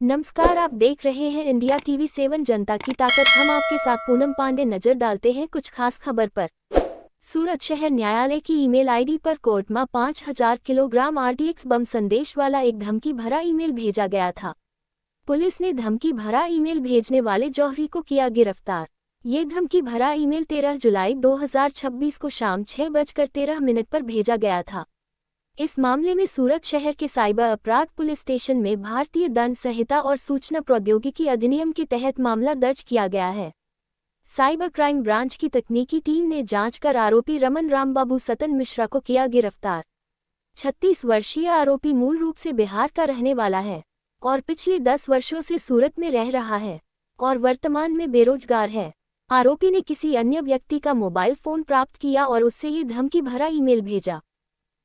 नमस्कार, आप देख रहे हैं इंडिया टीवी 7 जनता की ताकत। हम आपके साथ पूनम पांडे नजर डालते हैं कुछ खास खबर पर। सूरत शहर न्यायालय की ईमेल आईडी पर कोर्ट में 5000 किलोग्राम RDX बम संदेश वाला एक धमकी भरा ईमेल भेजा गया था। पुलिस ने धमकी भरा ईमेल भेजने वाले जौहरी को किया गिरफ्तार। ये धमकी भरा ईमेल 13 जुलाई 2026 को शाम 6:13 पर भेजा गया था। इस मामले में सूरत शहर के साइबर अपराध पुलिस स्टेशन में भारतीय दंड संहिता और सूचना प्रौद्योगिकी अधिनियम के तहत मामला दर्ज किया गया है। साइबर क्राइम ब्रांच की तकनीकी टीम ने जांच कर आरोपी रमन रामबाबू सतन मिश्रा को किया गिरफ्तार। 36 वर्षीय आरोपी मूल रूप से बिहार का रहने वाला है और पिछले 10 वर्षों से सूरत में रह रहा है और वर्तमान में बेरोजगार है। आरोपी ने किसी अन्य व्यक्ति का मोबाइल फोन प्राप्त किया और उससे ये धमकी भरा ईमेल भेजा।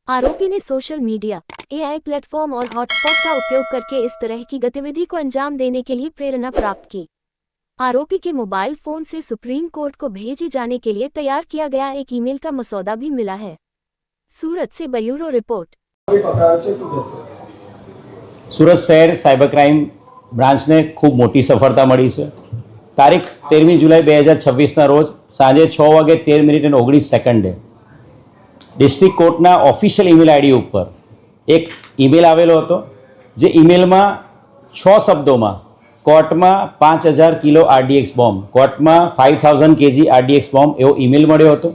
आरोपी ने सोशल मीडिया, AI प्लेटफॉर्म और हॉटस्पॉट का उपयोग करके इस तरह की गतिविधि को अंजाम देने के लिए प्रेरणा प्राप्त की। आरोपी के मोबाइल फोन से सुप्रीम कोर्ट को भेजे जाने के लिए तैयार किया गया एक ईमेल का मसौदा भी मिला है। सूरत से ब्यूरो रिपोर्ट। सूरत शहर साइबर क्राइम ब्रांच ने खूब मोटी सफलता मળી છે। તારીખ 13 જુલાઈ 2026 રોજ સાંજે 6:13:19 ડિસ્ટ્રિક્ટ કોર્ટના ઓફિશિયલ ઈમેલ આઈડી ઉપર એક ઈમેલ આવેલો હતો, જે ઈમેલમાં 6 શબ્દોમાં કોર્ટમાં 5000 કિલો RDX બોમ્બ, કોર્ટમાં 5000 kg RDX બોમ્બ એવો ઈમેલ મળ્યો હતો।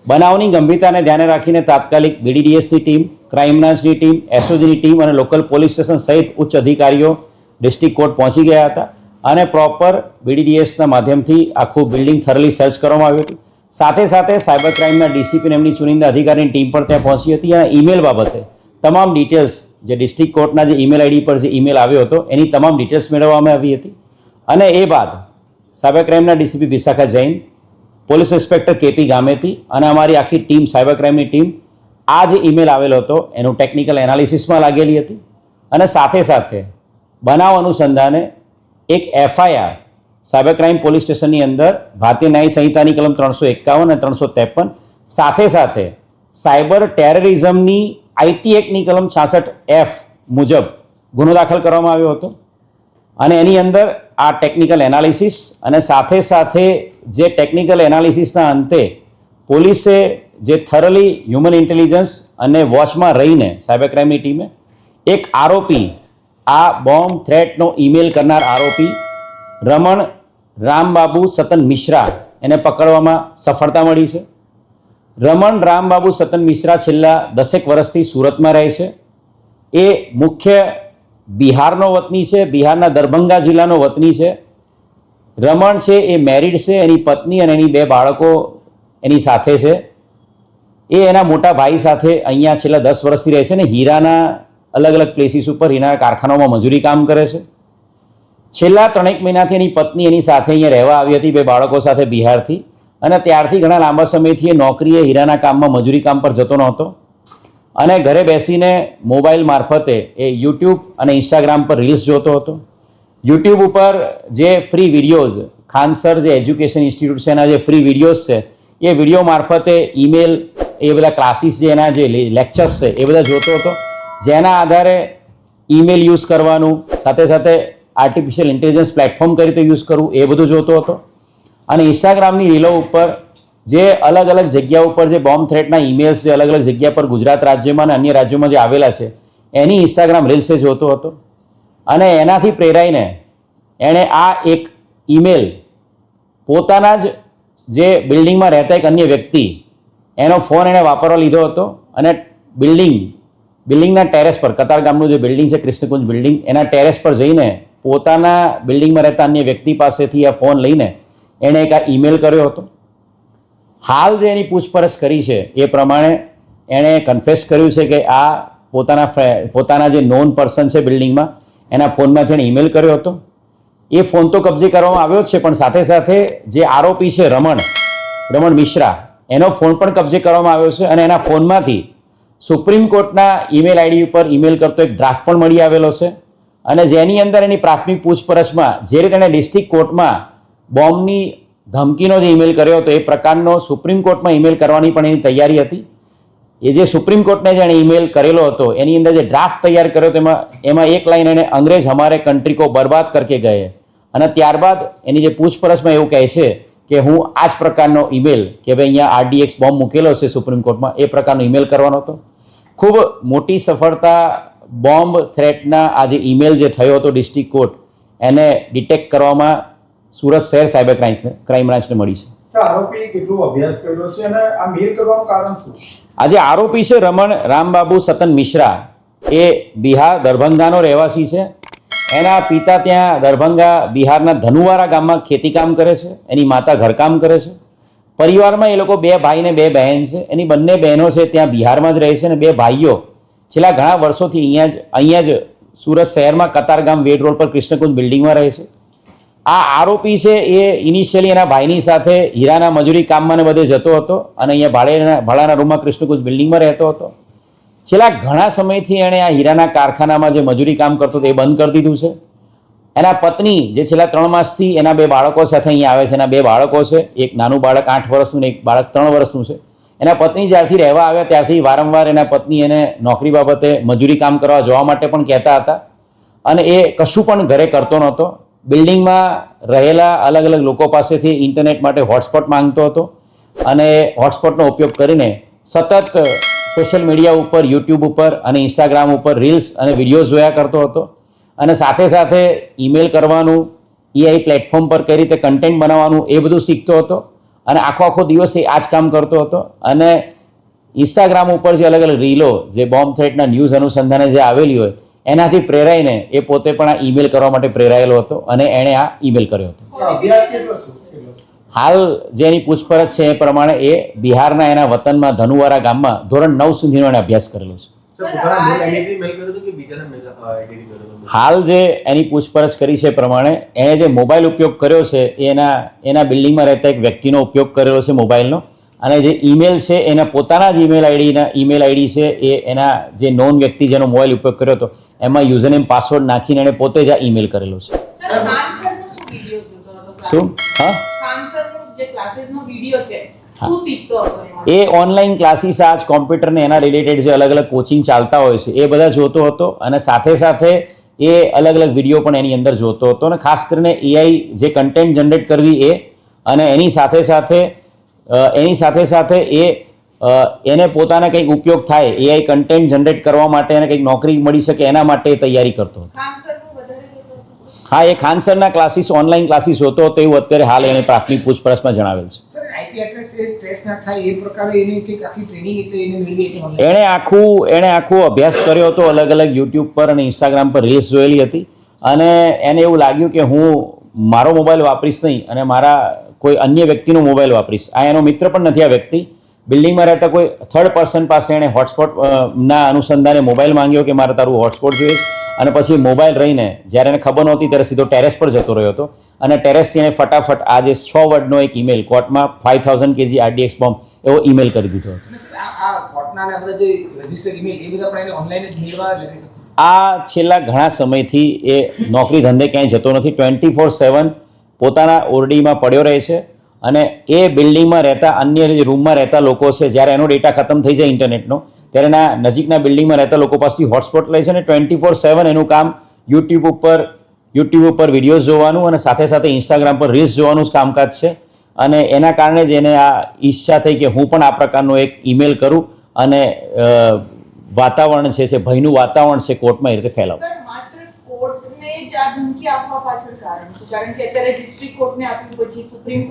બનાવની ગંભીરતાને ધ્યાને રાખીને તાત્કાલિક BDDSની ટીમ, ક્રાઇમ બ્રાન્ચની ટીમ, SOGની ટીમ અને લોકલ પોલીસ સ્ટેશન સહિત ઉચ્ચ અધિકારીઓ ડિસ્ટ્રિક્ટ કોર્ટ પહોંચી ગયા હતા અને પ્રોપર BDDSના માધ્યમથી આખું બિલ્ડિંગ થરલી સર્ચ કરવામાં આવ્યું હતું। સાથે સાથે સાયબર ક્રાઇમના DCP અને એમની ચુનિંદા અધિકારીની ટીમ પણ ત્યાં પહોંચી હતી અને ઈમેલ બાબતે તમામ ડિટેલ્સ જે ડિસ્ટ્રિક્ટ કોર્ટના જે ઈમેલ આઈડી પર જે ઈમેલ આવ્યો હતો એની તમામ ડિટેલ્સ મેળવવામાં આવી હતી। અને એ બાદ સાયબર ક્રાઇમના DCP Vishakha Jain, police inspector KP Gameti અને અમારી આખી ટીમ, સાયબર ક્રાઇમની ટીમ આ જે ઈમેલ આવેલો હતો એનું ટેકનિકલ એનાલિસિસમાં લાગેલી હતી અને સાથે સાથે બનાવ અનુસંધાને એક FIR સાયબર ક્રાઇમ પોલીસ સ્ટેશનની અંદર ભારતીય ન્યાય સંહિતાની કલમ 351 અને 353 સાથે સાથે સાયબર ટેરરિઝમની IT એક્ટની કલમ 66F મુજબ ગુનો દાખલ કરવામાં આવ્યો હતો અને એની અંદર આ ટેકનિકલ એનાલિસિસ અને સાથે સાથે જે ટેકનિકલ એનાલિસિસના અંતે પોલીસે જે થરલી હ્યુમન ઇન્ટેલિજન્સ અને વોચમાં રહીને સાયબર ક્રાઇમની ટીમે એક આરોપી, આ બોમ્બ થ્રેટનો ઈમેલ કરનાર આરોપી રમણ રામબાબુ સતન મિશ્રા એને પકડવામાં સફળતા મળી છે। રમણ રામબાબુ સતન મિશ્રા છેલ્લા 10 વર્ષથી સુરતમાં રહે છે। એ મુખ્ય બિહારનો વતની છે, બિહારના દરભંગા જિલ્લાનો વતની છે। રમણ છે એ મેરિડ છે, એની પત્ની અને એની 2 બાળકો એની સાથે છે। એ એના મોટા ભાઈ સાથે અહીંયા છેલ્લા 10 વર્ષથી રહે છે ને હીરાના અલગ અલગ પ્લેસીસ ઉપર હીરાના કારખાનાઓમાં મજૂરી કામ કરે છે। છેલ્લા 3 મહિનાથી એની પત્ની એની સાથે અહીંયા રહેવા આવી હતી 2 બાળકો સાથે બિહારથી અને ત્યારથી ઘણા લાંબા સમયથી એ નોકરીએ હીરાના કામમાં મજૂરી કામ પર જતો નહોતો અને ઘરે બેસીને મોબાઈલ મારફતે એ YouTube અને Instagram પર રીલ્સ જોતો હતો। YouTube ઉપર જે ફ્રી વિડીયોઝ, ખાનસર જે એજ્યુકેશન ઇન્સ્ટિટ્યૂટ છે એના જે ફ્રી વિડીયોઝ છે એ વિડીયો મારફતે ઈમેલ, એ બધા ક્લાસીસ જે એના જે લેક્ચર્સ છે એ બધા જોતો હતો, જેના આધારે ઈમેલ યુઝ કરવાનું, સાથે સાથે આર્ટિફિશિયલ ઇન્ટેલિજન્સ પ્લેટફોર્મ કઈ રીતે યુઝ કરવું એ બધું જોતો હતો। અને ઇન્સ્ટાગ્રામની રીલો ઉપર જે અલગ અલગ જગ્યા ઉપર જે બોમ્બ થ્રેટના ઈમેલ્સ જે અલગ અલગ જગ્યા પર ગુજરાત રાજ્યમાં અને અન્ય રાજ્યોમાં જે આવેલા છે એની ઇન્સ્ટાગ્રામ રીલ્સ જોતો હતો અને એનાથી પ્રેરાઈને એણે આ એક ઈમેલ પોતાના જ જે બિલ્ડિંગમાં રહેતા એક અન્ય વ્યક્તિ એનો ફોન એણે વાપરવા લીધો હતો અને બિલ્ડિંગના ટેરેસ પર, કતાર ગામનું જે બિલ્ડિંગ છે કૃષ્ણકુંજ બિલ્ડિંગ, એના ટેરેસ પર જઈને પોતાના બિલ્ડિંગમાં રહેતા અન્ય વ્યક્તિ પાસેથી આ ફોન લઈને એણે એક આ ઈમેલ કર્યો હતો। હાલ જે એની પૂછપરછ કરી છે એ પ્રમાણે એણે કન્ફેસ કર્યું છે કે આ પોતાના જે નોન પર્સન છે બિલ્ડિંગમાં એના ફોનમાંથી એણે ઈમેલ કર્યો હતો। એ ફોન તો કબજે કરવામાં આવ્યો જ છે, પણ સાથે સાથે જે આરોપી છે રમણ મિશ્રા, એનો ફોન પણ કબજે કરવામાં આવ્યો છે અને એના ફોનમાંથી સુપ્રીમ કોર્ટના ઈમેલ આઈડી ઉપર ઈમેલ કરતો એક ડ્રાફ્ટ પણ મળી આવેલો છે અને જેની અંદર એની પ્રાથમિક પૂછપરછમાં જે રીતે એણે ડિસ્ટ્રિક્ટ કોર્ટમાં બોમ્બની ધમકીનો જે ઈમેલ કર્યો હતો એ પ્રકારનો સુપ્રીમ કોર્ટમાં ઈમેલ કરવાની પણ એની તૈયારી હતી। એ જે સુપ્રીમ કોર્ટને જેણે ઈમેલ કરેલો હતો એની અંદર જે ડ્રાફ્ટ તૈયાર કર્યો એમાં એક લાઈન એને અંગ્રેજ હમારે કંટ્રી કો બરબાદ કરકે ગયે, અને ત્યારબાદ એની જે પૂછપરછમાં એવું કહે છે કે હું આ જ પ્રકારનો ઈમેલ કે ભાઈ અહીંયા RDX બોમ્બ મૂકેલો છે સુપ્રીમ કોર્ટમાં, એ પ્રકારનો ઈમેલ કરવાનો હતો. ખૂબ મોટી સફળતા બોમ્બ થ્રેટના આ જે ઈમેલ જે થયો હતો ડિસ્ટ્રિક્ટ કોર્ટ એને ડિટેક્ટ કરવામાં સુરત શહેર સાયબર ક્રાઇમ બ્રાન્ચને મળી છે. આરોપી કેટલો અભ્યાસ કર્યો છે અને આ મેલ કરવાનું કારણ શું? આ જે આરોપી છે રમણ રામબાબુ સતન મિશ્રા, એ બિહાર દરભંગાનો રહેવાસી છે. એના પિતા ત્યાં દરભંગા બિહારના ધનુવારા ગામમાં ખેતીકામ કરે છે, એની માતા ઘરકામ કરે છે. પરિવારમાં એ લોકો 2 ભાઈ ને 2 બહેન છે. એની બંને બહેનો છે ત્યાં બિહારમાં જ રહે છે, અને 2 ભાઈઓ છેલ્લા ઘણા વર્ષોથી અહીંયા જ સુરત શહેરમાં કતારગામ વેડ રોડ પર કૃષ્ણકુંજ બિલ્ડિંગમાં રહે છે. આ આરોપી છે એ ઇનિશિયલી એના ભાઈની સાથે હીરાના મજૂરી કામમાં ને બધે જતો હતો, અને અહીંયા ભાડાના રૂમમાં કૃષ્ણકુંજ બિલ્ડિંગમાં રહેતો હતો. છેલ્લા ઘણા સમયથી એણે આ હીરાના કારખાનામાં જે મજૂરી કામ કરતો હતો એ બંધ કરી દીધું છે. એના પત્ની જે છેલ્લા 3 માસથી એના 2 બાળકો સાથે અહીંયા આવે છે, એના 2 બાળકો છે, એક નાનું બાળક 8 વર્ષનું ને એક બાળક 3 વર્ષનું છે. એના પત્ની જ્યારથી રહેવા આવ્યા ત્યારથી વારંવાર એના પત્ની એને નોકરી બાબતે મજૂરી કામ કરવા જવા માટે પણ કહેતા હતા, અને એ કશું પણ ઘરે કરતો નહોતો. બિલ્ડિંગમાં રહેલા અલગ અલગ લોકો પાસેથી ઇન્ટરનેટ માટે હોટસ્પોટ માંગતો હતો, અને હોટસ્પોટનો ઉપયોગ કરીને સતત સોશિયલ મીડિયા ઉપર, યુટ્યુબ ઉપર અને ઇન્સ્ટાગ્રામ ઉપર રીલ્સ અને વિડીયોઝ જોયા કરતો હતો, અને સાથે સાથે ઈમેલ કરવાનું, AI પ્લેટફોર્મ પર કઈ રીતે કન્ટેન્ટ બનાવવાનું એ બધું શીખતો હતો, અને આખો દિવસ એ આ જ કામ કરતો હતો. અને ઇન્સ્ટાગ્રામ ઉપર જે અલગ અલગ રીલો જે બોમ્બ થ્રેટના ન્યૂઝ અનુસંધાને જે આવેલી હોય એનાથી પ્રેરાઈને એ પોતે પણ આ ઈમેલ કરવા માટે પ્રેરાયેલો હતો, અને એણે આ ઈમેલ કર્યો હતો. અભ્યાસ કેટલો છે? હાલ જે એની પૂછપરછ છે એ પ્રમાણે એ બિહારના એના વતનમાં ધનુવારા ગામમાં ધોરણ 9 સુધીનો એણે અભ્યાસ કરેલો છે. હાલ જે એની પૂછપરછ કરી છે એ પ્રમાણે એણે જે મોબાઈલ ઉપયોગ કર્યો છે એના બિલ્ડિંગમાં રહેતા એક વ્યક્તિનો ઉપયોગ કરેલો છે મોબાઈલનો, અને જે ઈમેલ છે એના પોતાના જ ઈમેલ આઈડી છે એ એના જે નોન વ્યક્તિ જેનો મોબાઈલ ઉપયોગ કર્યો હતો એમાં યુઝરનેમ પાસવર્ડ નાખીને એણે પોતે જ આ ઈમેલ કરેલો છે. શું? હા, એ ઓનલાઈન ક્લાસીસ આજ કોમ્પ્યુટર ને એના રિલેટેડ જે અલગ અલગ કોચિંગ ચાલતા હોય છે એ બધા જોતો હતો, અને સાથે સાથે એ અલગ અલગ વિડીયો પણ એની અંદર જોતો હતો, અને ખાસ કરીને AI જે કન્ટેન્ટ જનરેટ કરવી એ, અને એની સાથે સાથે એને પોતાને કંઈક ઉપયોગ થાય AI કન્ટેન્ટ જનરેટ કરવા માટે અને કંઈક નોકરી મળી શકે એના માટે તૈયારી કરતો હતો. હા, એ ખાન સરના ક્લાસીસ ઓનલાઈન ક્લાસીસ હોતો હતો એવું અત્યારે હાલ એને પ્રાથમિક પૂછપરછમાં જણાવેલ છે. એણે આખું અભ્યાસ કર્યો હતો, અલગ અલગ યુટ્યુબ પર અને ઇન્સ્ટાગ્રામ પર રીલ્સ જોયેલી હતી, અને એને એવું લાગ્યું કે હું મારો મોબાઈલ વાપરીશ નહીં અને મારા કોઈ અન્ય વ્યક્તિનો મોબાઈલ વાપરીશ. આ એનો મિત્ર પણ નથી આ વ્યક્તિ. બિલ્ડિંગમાં રહેતા કોઈ થર્ડ પર્સન પાસે એણે હોટસ્પોટના અનુસંધાને મોબાઈલ માંગ્યો કે મારે તારું હોટસ્પોટ જોઈએ, અને પછી મોબાઈલ રહીને જ્યારે એને ખબર નહોતી ત્યારે સીધો ટેરેસ પર જતો રહ્યો હતો, અને ટેરેસથી એને ફટાફટ આ જે 6 વર્ડનો એક ઈમેલ કોર્ટમાં 5000 kg RDX બોમ્બ એવો ઈમેલ કરી દીધો હતો. આ છેલ્લા ઘણા સમયથી એ નોકરી ધંધે ક્યાંય જતો નથી, 24/7 પોતાના ઓરડીમાં પડ્યો રહે છે, અને એ બિલ્ડિંગમાં રહેતા અન્ય જે રૂમમાં રહેતા લોકો છે જ્યારે એનો ડેટા ખતમ થઈ જાય ઇન્ટરનેટનો ત્યારે એના નજીકના બિલ્ડિંગમાં રહેતા લોકો પાસેથી હોટસ્પોટ લે છે, અને 24/7 એનું કામ યુટ્યુબ ઉપર વિડીયોઝ જોવાનું અને સાથે સાથે ઇન્સ્ટાગ્રામ પર રીલ્સ જોવાનું જ કામકાજ છે. અને એના કારણે જ એને આ ઈચ્છા થઈ કે હું પણ આ પ્રકારનો એક ઈમેલ કરું અને વાતાવરણ છે ભયનું વાતાવરણ છે કોર્ટમાં એ રીતે ફેલાવું.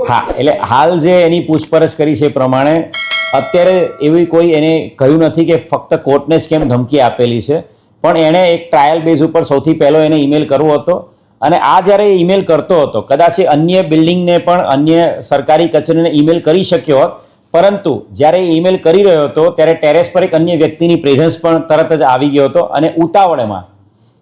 હા, એટલે હાલ જે એની પૂછપરછ કરી છે એ પ્રમાણે અત્યારે એવી કોઈ એને કહ્યું નથી કે ફક્ત કોર્ટને જ કેમ ધમકી આપેલી છે, પણ એણે એક ટ્રાયલ બેઝ ઉપર સૌથી પહેલો એને ઈમેલ કરવો હતો, અને આ જ્યારે ઈમેલ કરતો હતો કદાચ એ અન્ય બિલ્ડિંગને પણ અન્ય સરકારી કચેરીને ઈમેલ કરી શક્યો હોત, પરંતુ જ્યારે એ ઈમેલ કરી રહ્યો હતો ત્યારે ટેરેસ પર એક અન્ય વ્યક્તિની પ્રેઝન્સ પણ તરત જ આવી ગયો હતો, અને ઉતાવળમાં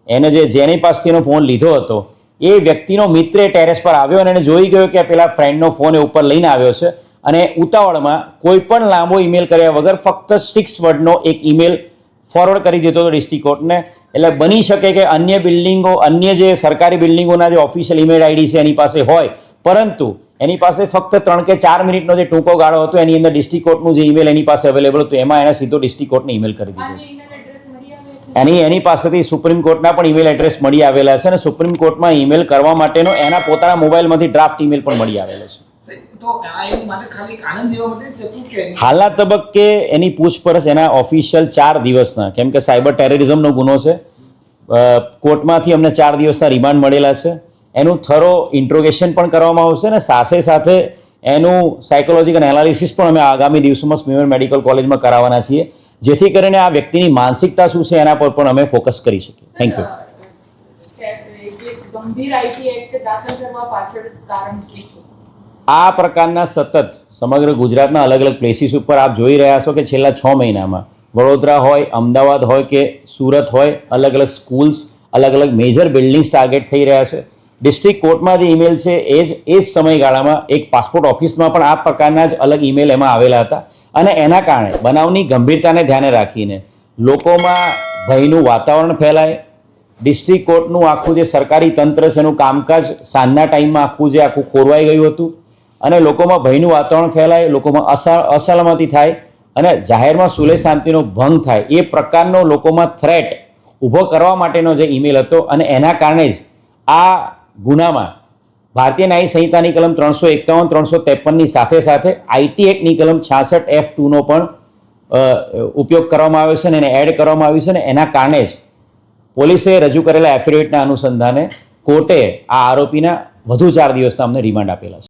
એને જેની પાસેથી એનો ફોન લીધો હતો એ વ્યક્તિનો મિત્ર ટેરેસ પર આવ્યો, અને એને જોઈ ગયો કે પેલા ફ્રેન્ડનો ફોન એ ઉપર લઈને આવ્યો છે, અને ઉતાવળમાં કોઈ પણ લાંબો ઈમેલ કર્યા વગર ફક્ત 6 વર્ડનો એક ઈમેલ ફોરવર્ડ કરી દીધો હતો ડિસ્ટ્રિક્ટ કોર્ટને. એટલે બની શકે કે અન્ય જે સરકારી બિલ્ડિંગોના જે ઓફિશિયલ ઈમેલ આઈડી છે એની પાસે હોય, પરંતુ એની પાસે ફક્ત 3 કે 4 મિનિટનો જે ટૂંકો ગાળો હતો એની અંદર ડિસ્ટ્રિક્ટ કોર્ટનું જે ઈમેલ એની પાસે અવેલેબલ હતું એમાં એણે સીધો ડિસ્ટ્રિક્ટ કોર્ટને ઈમેલ કરી દીધો. એની પાસેથી સુપ્રીમ કોર્ટના પણ ઈમેલ એડ્રેસ મળી આવેલા છે અને સુપ્રીમ કોર્ટમાં ઈમેલ કરવા માટેનો એના પોતાના મોબાઈલમાંથી ડ્રાફ્ટ ઈમેલ પણ મળી આવેલો છે. હાલના તબક્કે એની પૂછપરછ એના ઓફિશિયલ 4 દિવસના, કેમ કે સાયબર ટેરરિઝમનો ગુનો છે, કોર્ટમાંથી અમને 4 દિવસના રિમાન્ડ મળેલા છે. એનું થરો ઇન્ટ્રોગેશન પણ કરવામાં આવશે અને સાથે સાથે એનું સાયકોલોજીકલ એનાલિસિસ પણ અમે આગામી દિવસોમાં સ્મીમેર મેડિકલ કોલેજમાં કરાવવાના છીએ, જેથી કરીને આ વ્યક્તિની માનસિકતા શું છે એના પર પણ અમે ફોકસ કરી શકીએ. Thank you. આ પ્રકારના સતત સમગ્ર ગુજરાતના અલગ અલગ પ્લેસીસ ઉપર આપ જોઈ રહ્યા છો કે છેલ્લા 6 મહિનામાં વડોદરા હોય, અમદાવાદ હોય કે સુરત હોય, અલગ અલગ સ્કૂલ્સ, અલગ અલગ મેજર બિલ્ડિંગ્સ ટાર્ગેટ થઈ રહ્યા છે. ડિસ્ટ્રિક્ટ કોર્ટમાં જે ઈમેલ છે એ જ સમયગાળામાં એક પાસપોર્ટ ઓફિસમાં પણ આ પ્રકારના જ અલગ ઈમેલ એમાં આવેલા હતા અને એના કારણે બનાવની ગંભીરતાને ધ્યાને રાખીને લોકોમાં ભયનું વાતાવરણ ફેલાય. ડિસ્ટ્રિક્ટ કોર્ટનું આખું જે સરકારી તંત્ર છે એનું કામકાજ સાંજના ટાઈમમાં આખું ખોરવાઈ ગયું હતું અને લોકોમાં ભયનું વાતાવરણ ફેલાય, લોકોમાં અસલામતી થાય અને જાહેરમાં સુલેહ શાંતિનો ભંગ થાય એ પ્રકારનો લોકોમાં થ્રેટ ઊભો કરવા માટેનો જે ઈમેલ હતો અને એના કારણે જ આ ગુનામાં ભારતીય ન્યાય સંહિતાની કલમ 351, 353ની સાથે સાથે આઈટી એક્ટની કલમ 66F2નો પણ ઉપયોગ કરવામાં આવ્યો છે અને એને એડ કરવામાં આવ્યું છે અને એના કારણે જ પોલીસે રજૂ કરેલા એફિડેવિટના અનુસંધાને કોર્ટે આ આરોપીના વધુ 4 દિવસના અમને રિમાન્ડ આપેલા છે.